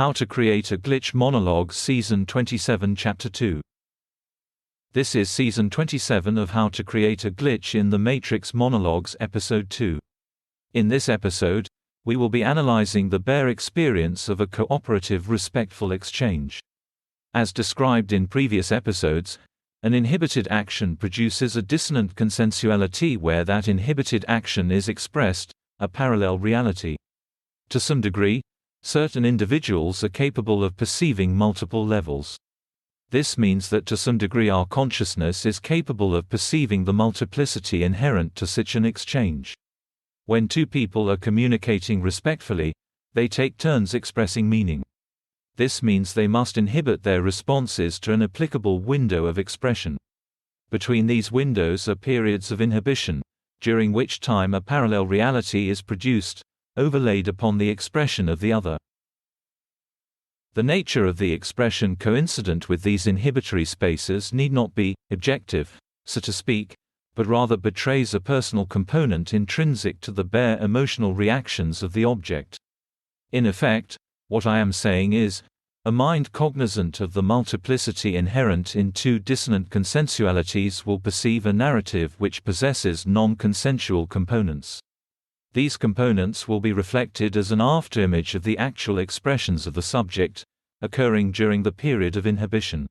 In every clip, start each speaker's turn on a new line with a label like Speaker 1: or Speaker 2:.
Speaker 1: How to Create a Glitch Monologues Season 27 Chapter 2. This is Season 27 of How to Create a Glitch in the Matrix Monologues Episode 2. In this episode, we will be analyzing the bare experience of a cooperative respectful exchange. As described in previous episodes, an inhibited action produces a dissonant consensuality where that inhibited action is expressed, a parallel reality. To some degree, certain individuals are capable of perceiving multiple levels. This means that to some degree our consciousness is capable of perceiving the multiplicity inherent to such an exchange. When two people are communicating respectfully, they take turns expressing meaning. This means they must inhibit their responses to an applicable window of expression. Between these windows are periods of inhibition, during which time a parallel reality is produced, overlaid upon the expression of the other. The nature of the expression coincident with these inhibitory spaces need not be objective, so to speak, but rather betrays a personal component intrinsic to the bare emotional reactions of the object. In effect, what I am saying is, a mind cognizant of the multiplicity inherent in two dissonant consensualities will perceive a narrative which possesses non-consensual components. These components will be reflected as an afterimage of the actual expressions of the subject, occurring during the period of inhibition.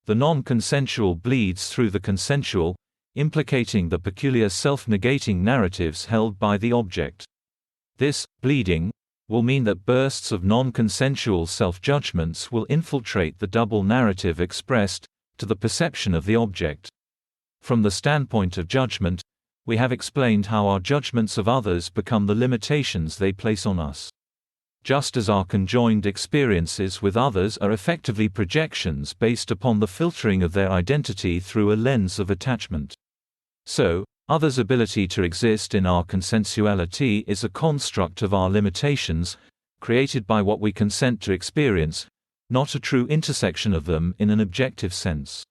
Speaker 1: The non-consensual bleeds through the consensual, implicating the peculiar self-negating narratives held by the object. This bleeding will mean that bursts of non-consensual self-judgments will infiltrate the double narrative expressed, to the perception of the object. From the standpoint of judgment, we have explained how our judgments of others become the limitations they place on us. Just as our conjoined experiences with others are effectively projections based upon the filtering of their identity through a lens of attachment. So, others' ability to exist in our consensuality is a construct of our limitations, created by what we consent to experience, not a true intersection of them in an objective sense.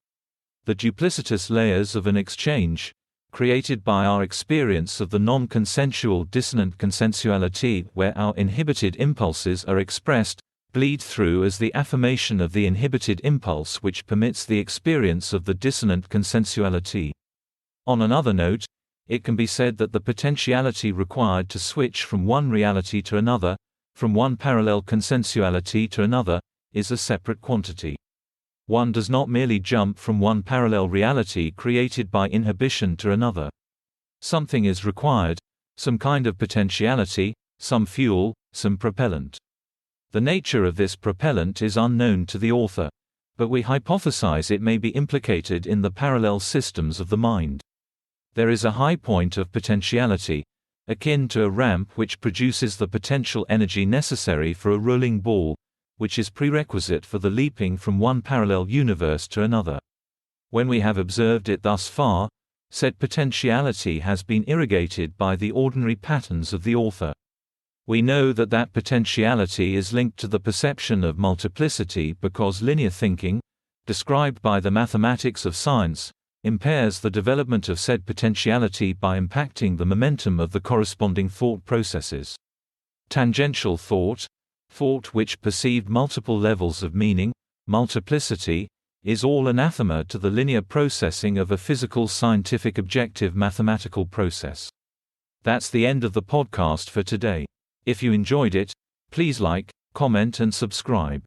Speaker 1: The duplicitous layers of an exchange, created by our experience of the non-consensual dissonant consensuality where our inhibited impulses are expressed, bleed through as the affirmation of the inhibited impulse which permits the experience of the dissonant consensuality. On another note, it can be said that the potentiality required to switch from one reality to another, from one parallel consensuality to another, is a separate quantity. One does not merely jump from one parallel reality created by inhibition to another. Something is required, some kind of potentiality, some fuel, some propellant. The nature of this propellant is unknown to the author, but we hypothesize it may be implicated in the parallel systems of the mind. There is a high point of potentiality, akin to a ramp which produces the potential energy necessary for a rolling ball, which is prerequisite for the leaping from one parallel universe to another. When we have observed it thus far, said potentiality has been irrigated by the ordinary patterns of the author. We know that that potentiality is linked to the perception of multiplicity because linear thinking, described by the mathematics of science, impairs the development of said potentiality by impacting the momentum of the corresponding thought processes. Tangential thought which perceived multiple levels of meaning, multiplicity, is all anathema to the linear processing of a physical scientific objective mathematical process. That's the end of the podcast for today. If you enjoyed it, please like, comment and subscribe.